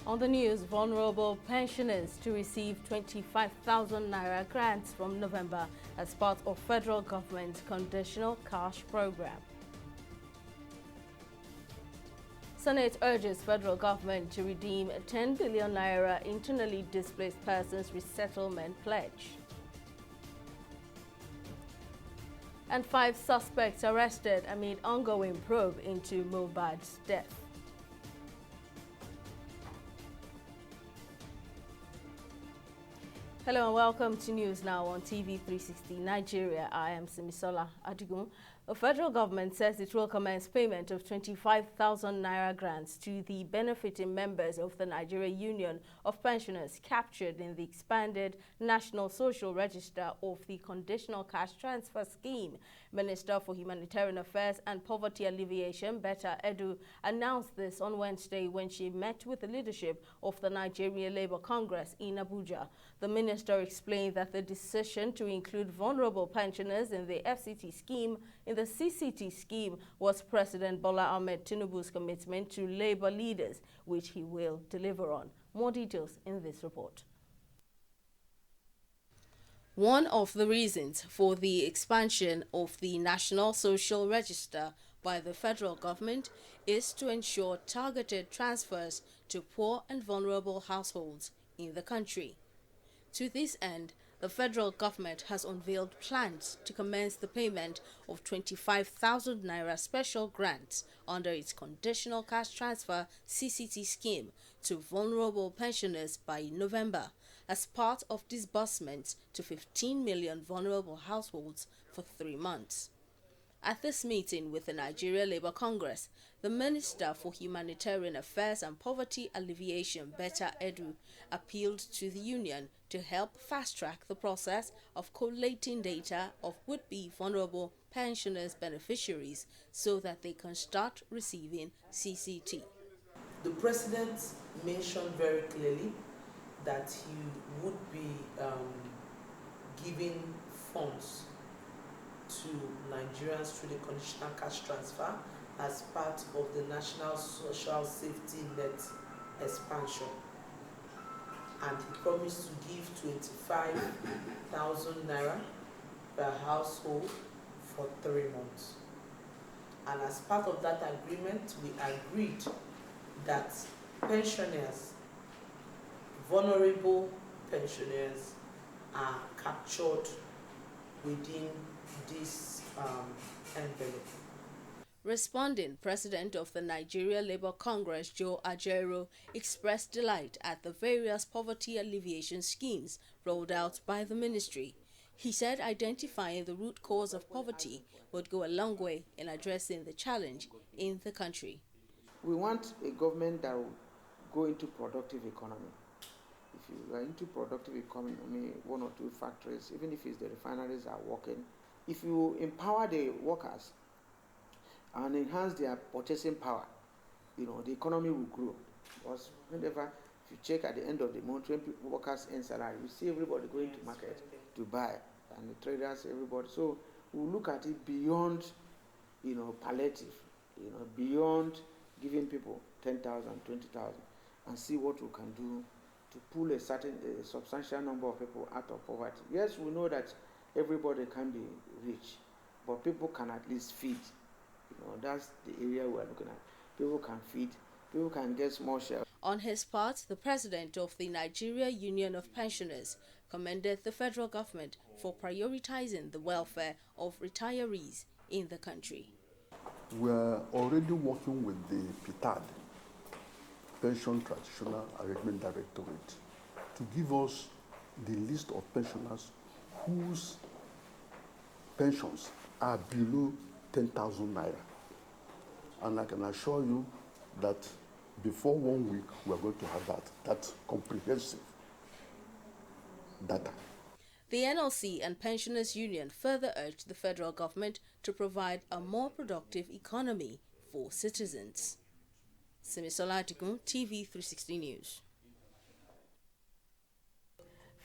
On the news, vulnerable pensioners to receive 25,000 naira grants from November as part of federal government's conditional cash program. Senate urges federal government to redeem 10 billion naira internally displaced persons resettlement pledge. And 5 suspects arrested amid ongoing probe into Mohbad's death. Hello and welcome to News Now on TV 360 Nigeria. I am Simisola Adigun. The federal government says it will commence payment of 25,000 naira grants to the benefiting members of the Nigeria Union of Pensioners captured in the expanded National Social Register of the Conditional Cash Transfer Scheme. Minister for Humanitarian Affairs and Poverty Alleviation, Betta Edu, announced this on Wednesday when she met with the leadership of the Nigerian Labour Congress in Abuja. The minister explained that the decision to include vulnerable pensioners in the FCT scheme in the CCT scheme was President Bola Ahmed Tinubu's commitment to Labour leaders, which he will deliver on. More details in this report. One of the reasons for the expansion of the National Social Register by the federal government is to ensure targeted transfers to poor and vulnerable households in the country. To this end, the federal government has unveiled plans to commence the payment of 25,000 naira special grants under its Conditional Cash Transfer (CCT) scheme to vulnerable pensioners by November as part of disbursements to 15 million vulnerable households for 3 months. At this meeting with the Nigeria Labour Congress, the Minister for Humanitarian Affairs and Poverty Alleviation, Betta Edu, appealed to the union to help fast-track the process of collating data of would-be vulnerable pensioners' beneficiaries so that they can start receiving CCT. The President mentioned very clearly that he would be giving funds to Nigerians through the conditional cash transfer as part of the National Social Safety Net expansion. And he promised to give 25,000 naira per household for 3 months. And as part of that agreement, we agreed that pensioners, vulnerable pensioners, are captured within this envelope. Responding, President of the Nigeria Labour Congress, Joe Ajaero, expressed delight at the various poverty alleviation schemes rolled out by the ministry. He said identifying the root cause of poverty would go a long way in addressing the challenge in the country. We want a government that will go into productive economy. If you are into productive economy, 1 or 2 factories, even if it's the refineries are working, if you empower the workers and enhance their purchasing power, the economy will grow. Because whenever, if you check at the end of the month, when workers earn salary, you see everybody going to market to buy, and the traders, everybody. So we'll look at it beyond, palliative, beyond giving people 10,000, 20,000, and see what we can do to pull a substantial number of people out of poverty. Yes, we know that everybody can be rich, but people can at least feed. That's the area we're looking at. People can feed, people can get small shares. On his part, the president of the Nigeria Union of Pensioners commended the federal government for prioritizing the welfare of retirees in the country. We're already working with the PTAD, Pension Traditional Arrangement Directorate, to give us the list of pensioners whose pensions are below 10,000 naira. And I can assure you that before 1 week, we are going to have that comprehensive data. The NLC and Pensioners Union further urged the federal government to provide a more productive economy for citizens. Simisola Adigun, TV 360 News.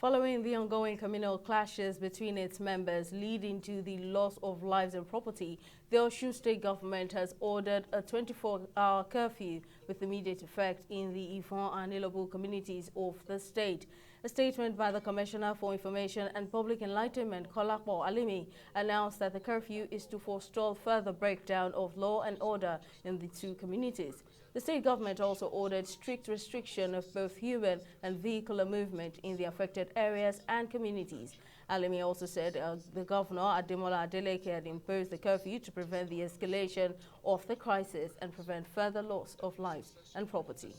Following the ongoing communal clashes between its members leading to the loss of lives and property, the Osun State government has ordered a 24-hour curfew with immediate effect in the Ifon and Ilobu communities of the state. A statement by the Commissioner for Information and Public Enlightenment, Kolapo Alimi, announced that the curfew is to forestall further breakdown of law and order in the two communities. The state government also ordered strict restriction of both human and vehicular movement in the affected areas and communities. Alimi also said the governor, Ademola Adeleke, had imposed the curfew to prevent the escalation of the crisis and prevent further loss of lives and property.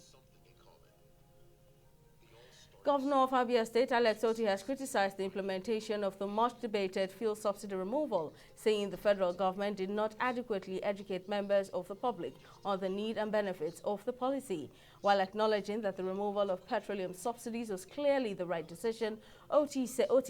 Governor of Abia State, Alex Otti, has criticized the implementation of the much-debated fuel subsidy removal, saying the federal government did not adequately educate members of the public on the need and benefits of the policy. While acknowledging that the removal of petroleum subsidies was clearly the right decision, Otti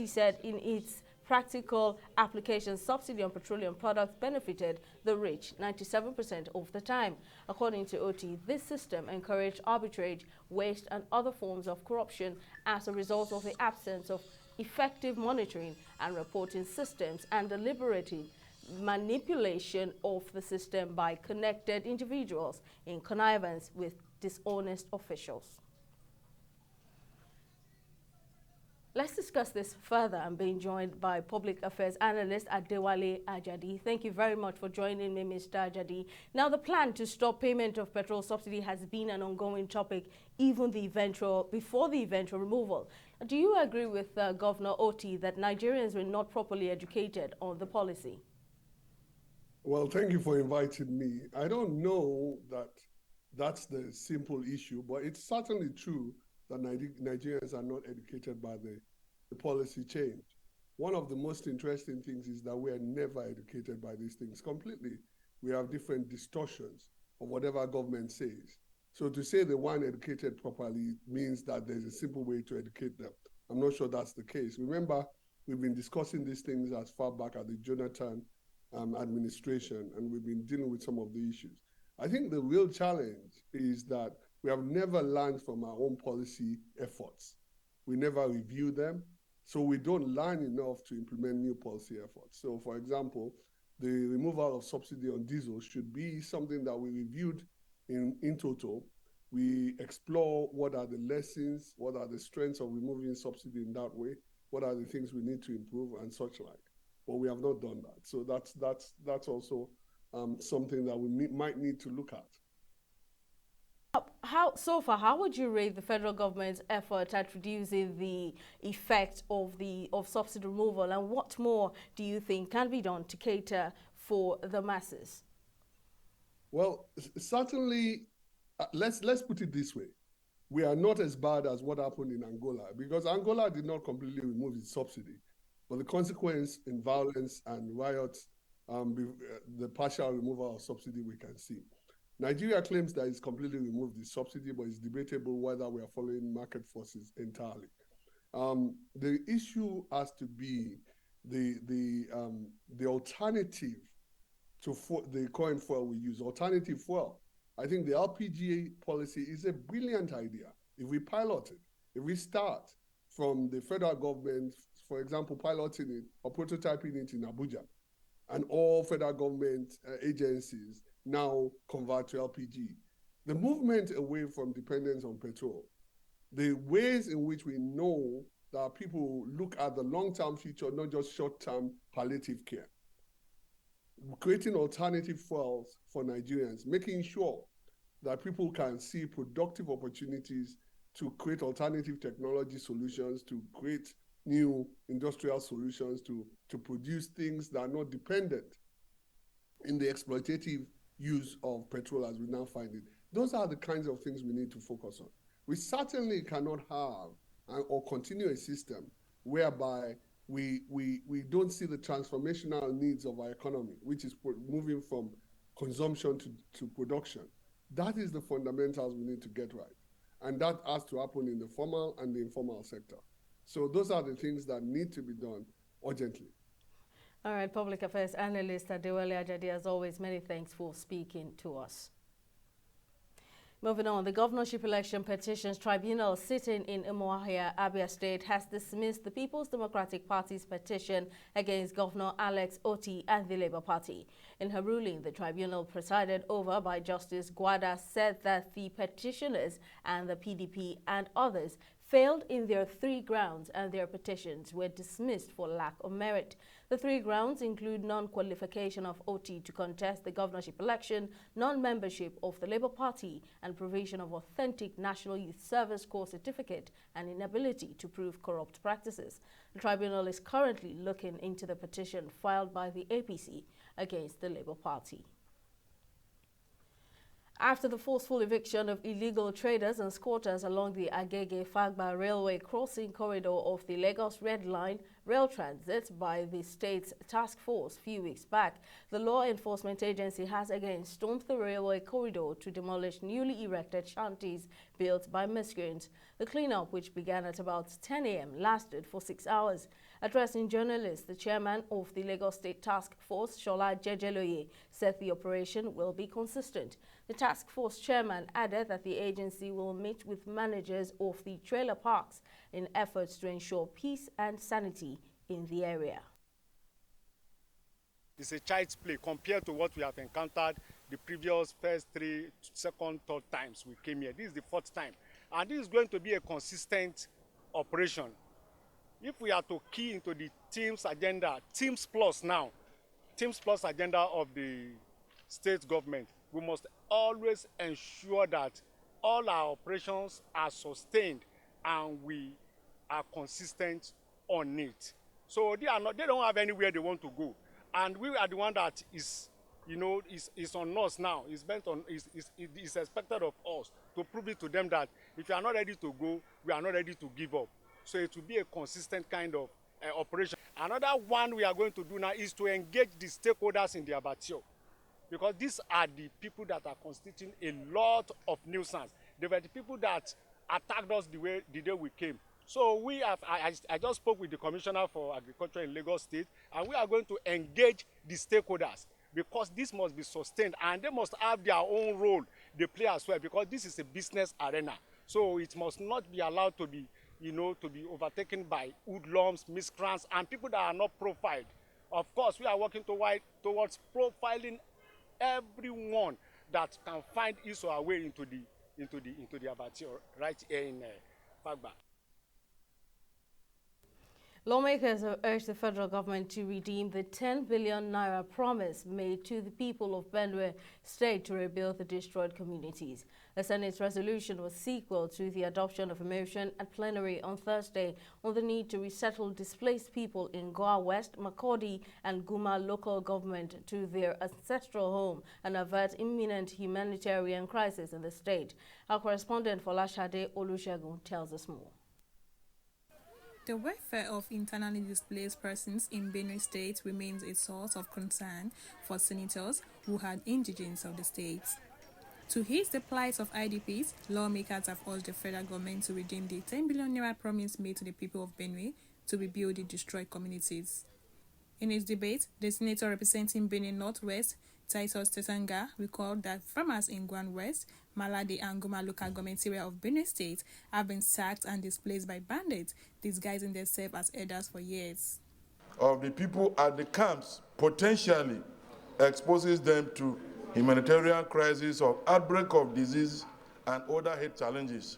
said in its practical application, subsidy on petroleum products benefited the rich 97% of the time. According to Otti, this system encouraged arbitrage, waste, and other forms of corruption as a result of the absence of effective monitoring and reporting systems and deliberate manipulation of the system by connected individuals in connivance with dishonest officials. Let's discuss this further. I'm being joined by public affairs analyst Adewale Ajadi. Thank you very much for joining me, Mr. Ajadi. Now, the plan to stop payment of petrol subsidy has been an ongoing topic even before the eventual removal. Do you agree with Governor Otti that Nigerians were not properly educated on the policy? Well, thank you for inviting me. I don't know that that's the simple issue, but it's certainly true that Nigerians are not educated by the policy change. One of the most interesting things is that we are never educated by these things completely. We have different distortions of whatever government says. So to say they weren't educated properly means that there's a simple way to educate them. I'm not sure that's the case. Remember, we've been discussing these things as far back as the Jonathan administration, and we've been dealing with some of the issues. I think the real challenge is that we have never learned from our own policy efforts. We never review them, so we don't learn enough to implement new policy efforts. So, for example, the removal of subsidy on diesel should be something that we reviewed in total. We explore what are the lessons, what are the strengths of removing subsidy in that way, what are the things we need to improve, and such like. But we have not done that. So that's also something that we might need to look at. How would you rate the federal government's effort at reducing the effect of subsidy removal, and what more do you think can be done to cater for the masses? Well, certainly, let's put it this way: we are not as bad as what happened in Angola, because Angola did not completely remove its subsidy, but the consequence in violence and riots, the partial removal of subsidy, we can see. Nigeria claims that it's completely removed the subsidy, but it's debatable whether we are following market forces entirely. The issue has to be the alternative to the current fuel we use, alternative fuel. I think the LPG policy is a brilliant idea. If we pilot it, if we start from the federal government, for example, piloting it or prototyping it in Abuja, and all federal government agencies now convert to LPG. The movement away from dependence on petrol, the ways in which we know that people look at the long-term future, not just short-term palliative care. Creating alternative fuels for Nigerians, making sure that people can see productive opportunities to create alternative technology solutions, to create new industrial solutions, to produce things that are not dependent in the exploitative use of petrol as we now find it. Those are the kinds of things we need to focus on. We certainly cannot have or continue a system whereby we don't see the transformational needs of our economy, which is moving from consumption to production. That is the fundamentals we need to get right. And that has to happen in the formal and the informal sector. So those are the things that need to be done urgently. All right, Public Affairs Analyst Adewale Ajadi, as always, many thanks for speaking to us. Moving on, the Governorship Election Petitions Tribunal sitting in Umuahia, Abia State, has dismissed the People's Democratic Party's petition against Governor Alex Otti and the Labour Party. In her ruling, the tribunal, presided over by Justice Guada, said that the petitioners and the PDP and others failed in their 3 grounds and their petitions were dismissed for lack of merit. The 3 grounds include non-qualification of Otti to contest the governorship election, non-membership of the Labour Party, and provision of authentic National Youth Service Corps certificate and inability to prove corrupt practices. The tribunal is currently looking into the petition filed by the APC against the Labour Party. After the forceful eviction of illegal traders and squatters along the Agege-Fagba railway crossing corridor of the Lagos Red Line rail transit by the state's task force a few weeks back, the law enforcement agency has again stormed the railway corridor to demolish newly erected shanties built by miscreants. The cleanup, which began at about 10 a.m., lasted for 6 hours. Addressing journalists, the chairman of the Lagos State Task Force, Shola Jejeloye, said the operation will be consistent. The task force chairman added that the agency will meet with managers of the trailer parks in efforts to ensure peace and sanity in the area. It's a child's play compared to what we have encountered the previous first 3, second, third times we came here. This is the 4th time. And this is going to be a consistent operation. If we are to key into the Teams agenda, Teams Plus now, Teams Plus agenda of the state government, we must always ensure that all our operations are sustained and we are consistent on it. So they don't have anywhere they want to go. And we are the one that is, is on us now. It's expected of us to prove it to them that if you are not ready to go, we are not ready to give up. So it will be a consistent kind of operation. Another one we are going to do now is to engage the stakeholders in the abattoir, because these are the people that are constituting a lot of nuisance. They were the people that attacked us the day we came. So we have, I just spoke with the Commissioner for Agriculture in Lagos State, and we are going to engage the stakeholders, because this must be sustained and they must have their own role they play as well, because this is a business arena. So it must not be allowed to be, to be overtaken by hoodlums, miscreants, and people that are not profiled. Of course, we are working towards profiling everyone that can find his or her way into the abattoir right here in Fagba. Lawmakers have urged the federal government to redeem the 10 billion naira promise made to the people of Benue State to rebuild the destroyed communities. The Senate's resolution was sequel to the adoption of a motion at plenary on Thursday on the need to resettle displaced people in Goa West, Makurdi, and Guma local government to their ancestral home and avert imminent humanitarian crisis in the state. Our correspondent Folashade Olusegun tells us more. The welfare of internally displaced persons in Benue State remains a source of concern for senators who are indigents of the state. To ease the plight of IDPs, lawmakers have urged the federal government to redeem the 10 billion naira promise made to the people of Benue to rebuild the destroyed communities. In his debate, the senator representing Benue Northwest, Titus Tesanga, recalled that farmers in Gwan West, Malade and Guma local government area of Benue State have been sacked and displaced by bandits, disguising themselves as herders for years. Of the people at the camps potentially exposes them to humanitarian crisis of outbreak of disease and other health challenges.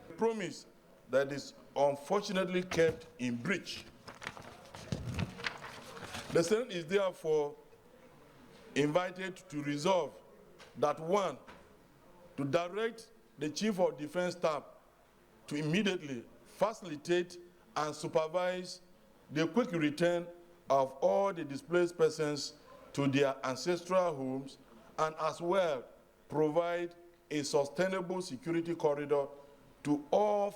A promise that is unfortunately kept in breach. The Senate is therefore invited to resolve that 1, to direct the Chief of Defense Staff to immediately facilitate and supervise the quick return of all the displaced persons to their ancestral homes, and as well provide a sustainable security corridor to all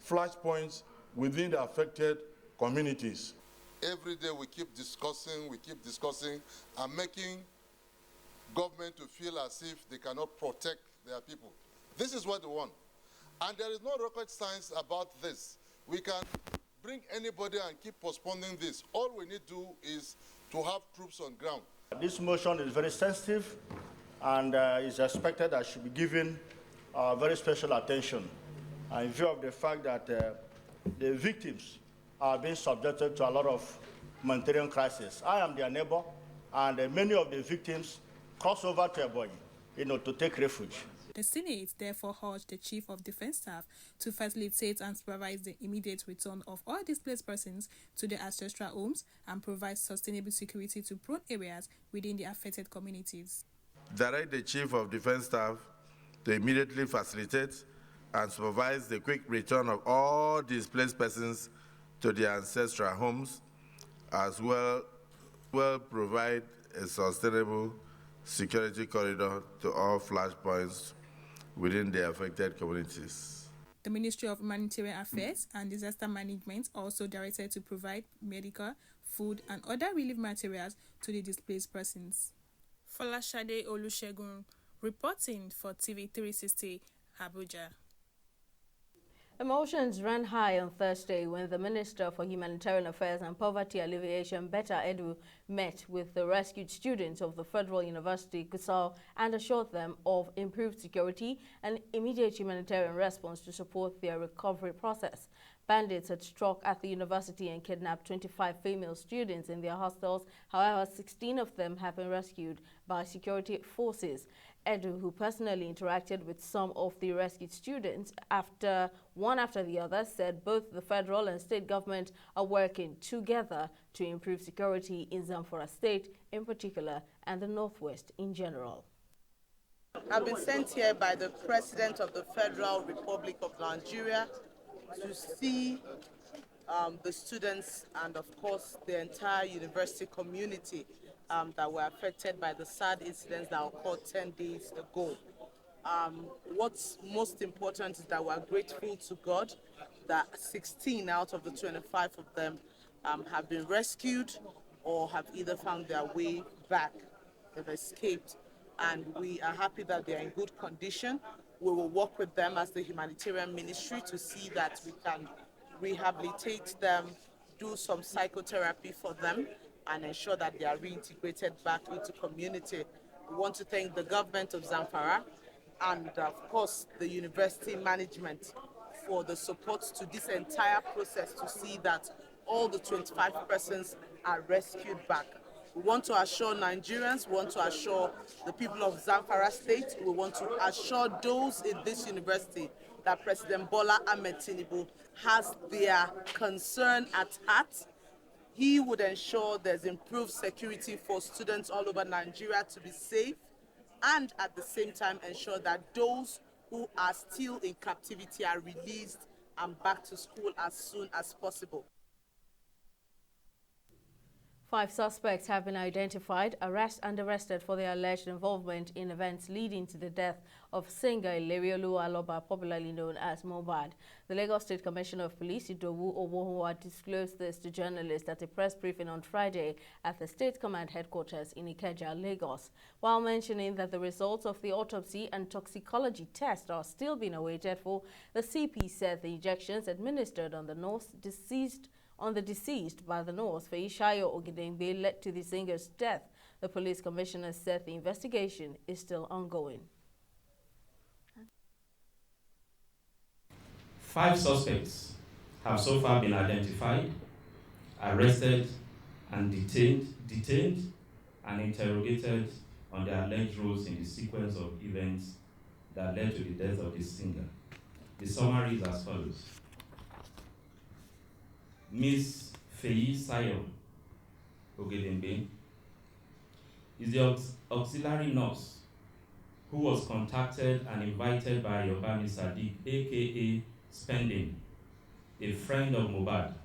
flashpoints within the affected communities. Every day we keep discussing, and making government to feel as if they cannot protect their people. This is what they want. And there is no rocket science about this. We can bring anybody and keep postponing this. All we need to do is to have troops on ground. This motion is very sensitive and is expected that should be given our very special attention in view of the fact that the victims are being subjected to a lot of humanitarian crisis. I am their neighbor, and many of the victims cross over to Ebonyi, to take refuge. The Senate therefore urged the Chief of Defense Staff to facilitate and supervise the immediate return of all displaced persons to their ancestral homes and provide sustainable security to prone areas within the affected communities. Direct the Chief of Defense Staff to immediately facilitate and supervise the quick return of all displaced persons to their ancestral homes, as well provide a sustainable security corridor to all flashpoints within the affected communities. The Ministry of Humanitarian Affairs and Disaster Management also directed to provide medical, food, and other relief materials to the displaced persons. Folashade Olusegun, reporting for TV 360, Abuja. Emotions ran high on Thursday when the Minister for Humanitarian Affairs and Poverty Alleviation, Betta Edu, met with the rescued students of the Federal University, Gusau, and assured them of improved security and immediate humanitarian response to support their recovery process. Bandits had struck at the university and kidnapped 25 female students in their hostels. However, 16 of them have been rescued by security forces. Edu, who personally interacted with some of the rescued students one after the other, said both the federal and state government are working together to improve security in Zamfara State in particular and the Northwest in general. I've been sent here by the President of the Federal Republic of Nigeria to see the students and, of course, the entire university community that were affected by the sad incidents that occurred 10 days ago. What's most important is that we're grateful to God that 16 out of the 25 of them have been rescued or have either found their way back, they've escaped, and we are happy that they're in good condition. We will work with them as the humanitarian ministry to see that we can rehabilitate them, do some psychotherapy for them, and ensure that they are reintegrated back into community. We want to thank the government of Zamfara and, of course, the university management for the support to this entire process to see that all the 25 persons are rescued back. We want to assure Nigerians, we want to assure the people of Zamfara State, we want to assure those in this university that President Bola Ahmed Tinubu has their concern at heart. He would ensure there's improved security for students all over Nigeria to be safe, and at the same time ensure that those who are still in captivity are released and back to school as soon as possible. 5 suspects have been identified, arrested for their alleged involvement in events leading to the death of singer Ileriolu Aloba, popularly known as Mohbad. The Lagos State Commissioner of Police, Idowu Owohunwa, disclosed this to journalists at a press briefing on Friday at the State Command headquarters in Ikeja, Lagos. While mentioning that the results of the autopsy and toxicology test are still being awaited for, the CP said the injections administered on the deceased by the nurse Feishayo Ogedengbe led to the singer's death. The police commissioner said the investigation is still ongoing. 5 suspects have so far been identified, arrested and detained and interrogated on their alleged roles in the sequence of events that led to the death of the singer. The summary is as follows. Ms. Feishayo Ogedengbe is the auxiliary nurse who was contacted and invited by Yobami Sadiq, aka Spending, a friend of Mohbad,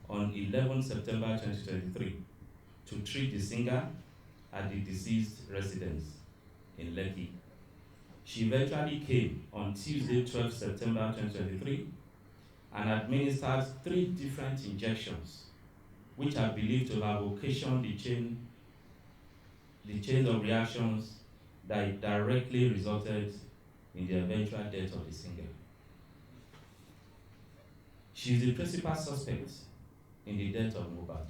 on 11 September 2023 to treat the singer at the deceased residence in Lekki. She eventually came on Tuesday, 12 September 2023 and administered 3 different injections, which are believed to have occasioned the chain of reactions that directly resulted in the eventual death of the singer. She is the principal suspect in the death of Mohbad.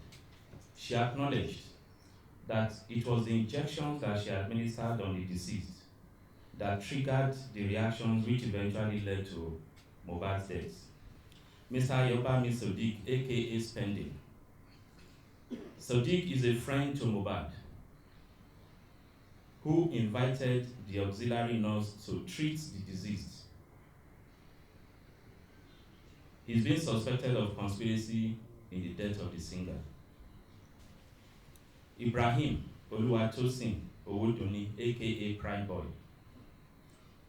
She acknowledged that it was the injections that she administered on the deceased that triggered the reactions which eventually led to Mohbad's death. Mr. Ayobami Sodiq, aka Spending. Sodiq is a friend to Mohbad who invited the auxiliary nurse to treat the deceased. He's been suspected of conspiracy in the death of the singer. Ibrahim Oluwatosin Owoduni, aka Prime Boy.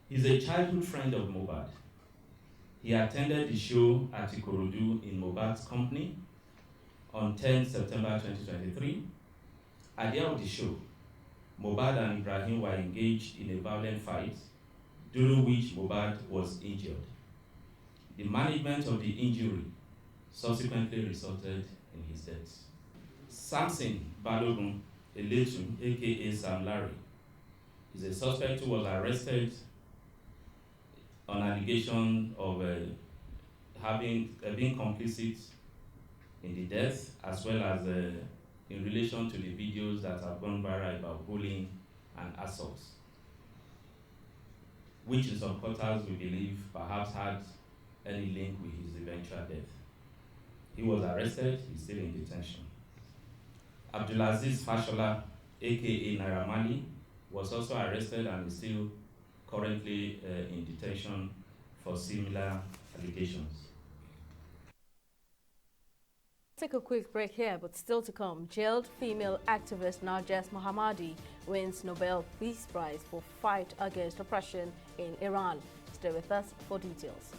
He's a childhood friend of Mohbad. He attended the show at Ikorodu in Mohbad's company on 10 September 2023. At the end of the show, Mohbad and Ibrahim were engaged in a violent fight, during which Mohbad was injured. The management of the injury subsequently resulted in his death. Samson Balogun Eletu, aka Sam Larry, is a suspect who was arrested on allegation of being complicit in the death, as well as in relation to the videos that have gone viral about bullying and assaults, which in some quarters we believe perhaps had any link with his eventual death. He was arrested, he's still in detention. Abdulaziz Fashola, aka Naira Marley, was also arrested and is still currently in detention for similar allegations. Take a quick break here, but still to come. Jailed female activist Narges Mohammadi wins Nobel Peace Prize for fight against oppression in Iran. Stay with us for details.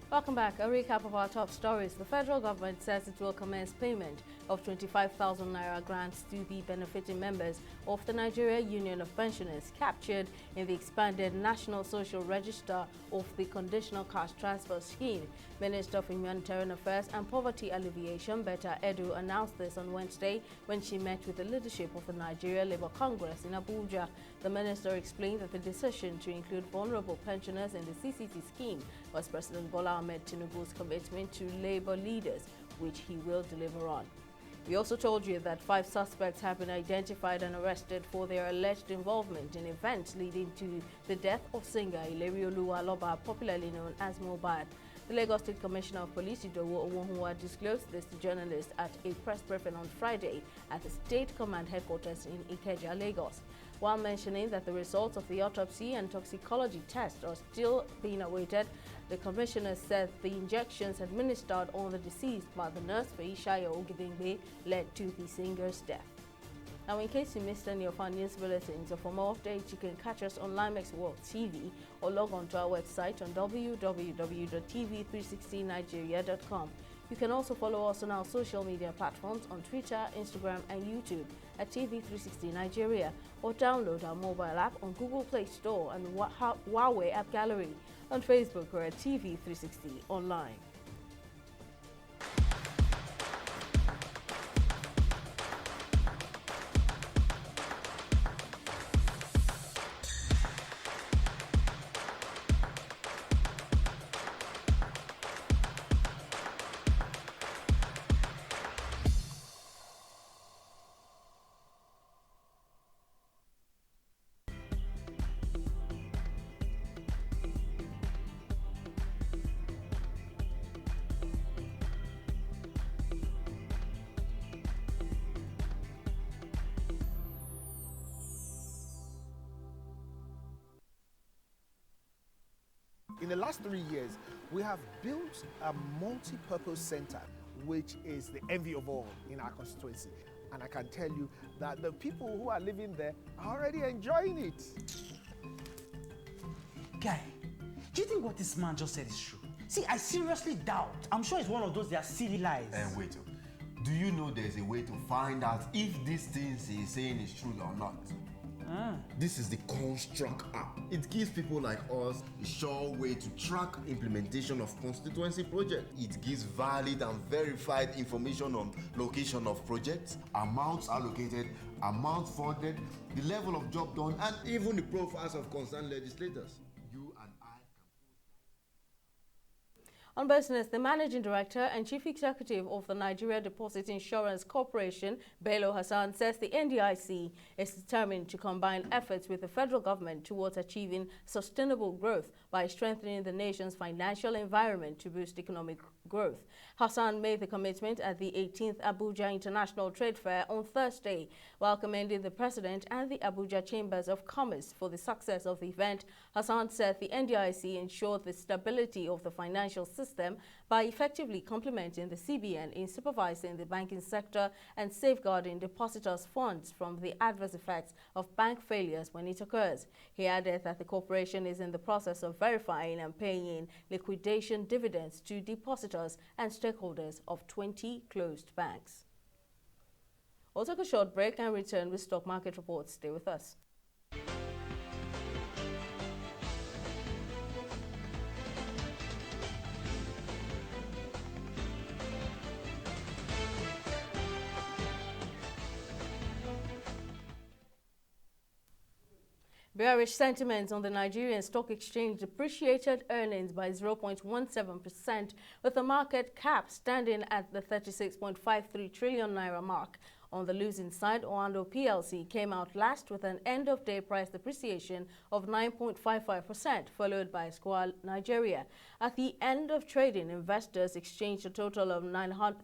Welcome back. A recap of our top stories. The federal government says it will commence payment of 25,000 naira grants to the benefiting members of the Nigeria Union of Pensioners captured in the expanded National Social Register of the Conditional Cash Transfer Scheme. Minister of Humanitarian Affairs and Poverty Alleviation, Betta Edu, announced this on Wednesday when she met with the leadership of the Nigeria Labour Congress in Abuja. The minister explained that the decision to include vulnerable pensioners in the CCT scheme was President Bola Ahmed Tinubu's commitment to Labour leaders, which he will deliver on. We also told you that 5 suspects have been identified and arrested for their alleged involvement in events leading to the death of singer Ilerioluwa Aloba, popularly known as Mohbad. The Lagos State Commissioner of Police, Idowu Owohunwa, disclosed this to journalists at a press briefing on Friday at the State Command Headquarters in Ikeja, Lagos. While mentioning that the results of the autopsy and toxicology test are still being awaited, the commissioner said the injections administered on the deceased by the nurse Feishayo Ogidengbe led to the singer's death. Now, in case you missed any of our news bulletins, or for more updates, you can catch us on Limex World TV or log on to our website on www.tv360nigeria.com. You can also follow us on our social media platforms on Twitter, Instagram, and YouTube at TV360 Nigeria, or download our mobile app on Google Play Store and Huawei App Gallery. On Facebook, we're at TV360 Online. In the last 3 years, we have built a multi-purpose center, which is the envy of all in our constituency. And I can tell you that the people who are living there are already enjoying it. Guy, do you think what this man just said is true? See, I seriously doubt. I'm sure it's one of those their silly lies. And wait, do you know there's a way to find out if these things he's saying is true or not? This is the Construct app. It gives people like us a sure way to track implementation of constituency projects. It gives valid and verified information on location of projects, amounts allocated, amount funded, the level of job done, and even the profiles of concerned legislators. You and I. On business, the Managing Director and Chief Executive of the Nigeria Deposit Insurance Corporation, Bello Hassan, says the NDIC is determined to combine efforts with the federal government towards achieving sustainable growth by strengthening the nation's financial environment to boost economic growth. Hassan made the commitment at the 18th Abuja International Trade Fair on Thursday, while commending the President and the Abuja Chambers of Commerce for the success of the event. Hassan said the NDIC ensured the stability of the financial system by effectively complementing the CBN in supervising the banking sector and safeguarding depositors' funds from the adverse effects of bank failures when it occurs. He added that the corporation is in the process of verifying and paying liquidation dividends to depositors and stakeholders of 20 closed banks. We'll take a short break and return with stock market reports. Stay with us. Bearish sentiments on the Nigerian Stock Exchange depreciated earnings by 0.17%, with the market cap standing at the 36.53 trillion naira mark. On the losing side, Oando PLC came out last with an end-of-day price depreciation of 9.55%, followed by Squal Nigeria. At the end of trading, investors exchanged a total of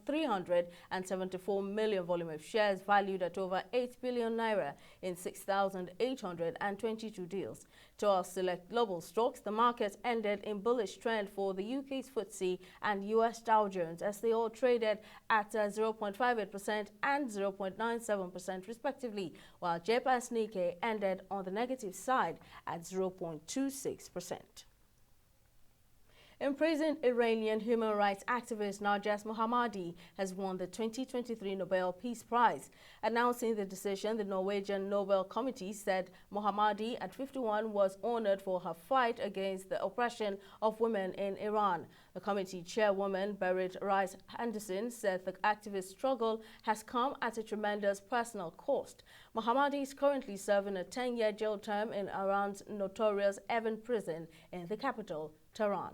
374 million volume of shares valued at over 8 billion naira in 6,822 deals. To our select global stocks, the market ended in bullish trend for the UK's FTSE and US Dow Jones as they all traded at 0.58% and 0.97% respectively, while Japan's Nikkei ended on the negative side at 0.26%. Imprisoned Iranian human rights activist Narges Mohammadi has won the 2023 Nobel Peace Prize. Announcing the decision, the Norwegian Nobel Committee said Mohammadi, at 51, was honored for her fight against the oppression of women in Iran. The committee chairwoman, Berit Rice Anderson, said the activist's struggle has come at a tremendous personal cost. Mohammadi is currently serving a 10-year jail term in Iran's notorious Evin prison in the capital, Tehran.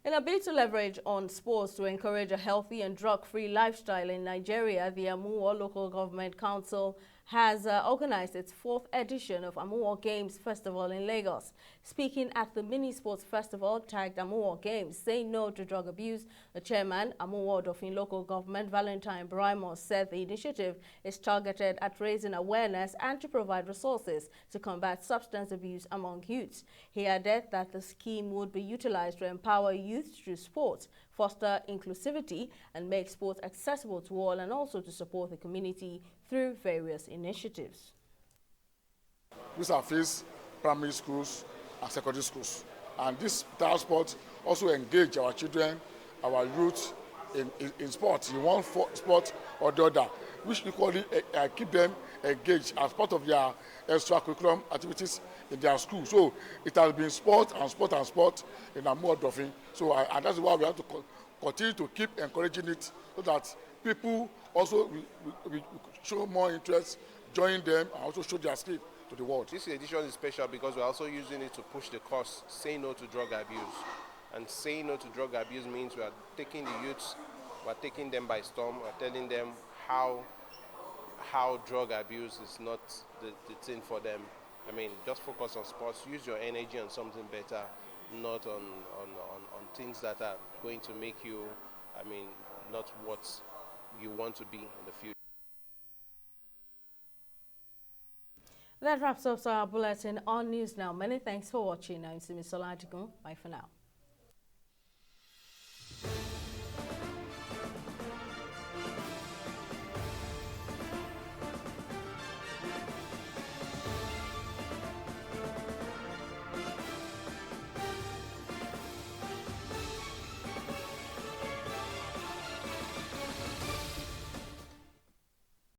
In a bid to leverage on sports to encourage a healthy and drug-free lifestyle in Nigeria, the Amuwo Local Government Council has organized its 4th edition of Amuwo Games Festival in Lagos. Speaking at the mini sports festival tagged Amuwo Games, Say No to Drug Abuse, the chairman, Amuwo Odofin Local Government, Valentine Braimo, said the initiative is targeted at raising awareness and to provide resources to combat substance abuse among youths. He added that the scheme would be utilized to empower youth through sports, foster inclusivity, and make sports accessible to all, and also to support the community through various initiatives. These are first primary schools and secondary schools. And this style sport also engage our children, our youth in sports, in one sport or the other, which equally keep them engaged as part of their extracurriculum activities in their school. So it has been sport and sport and sport in Amuwo Odofin. So and that's why we have to continue to keep encouraging it so that people also will show more interest, join them, and also show their skill to the world. This edition is special because we're also using it to push the cause, say no to drug abuse. And saying no to drug abuse means we are taking the youths, we're taking them by storm, we're telling them how drug abuse is not the thing for them. I mean, just focus on sports, use your energy on something better, not on things that are going to make you, I mean, not what you want to be in the future. That wraps up our bulletin on News Now. Many thanks for watching. I'm Simi Soladigun. Bye for now.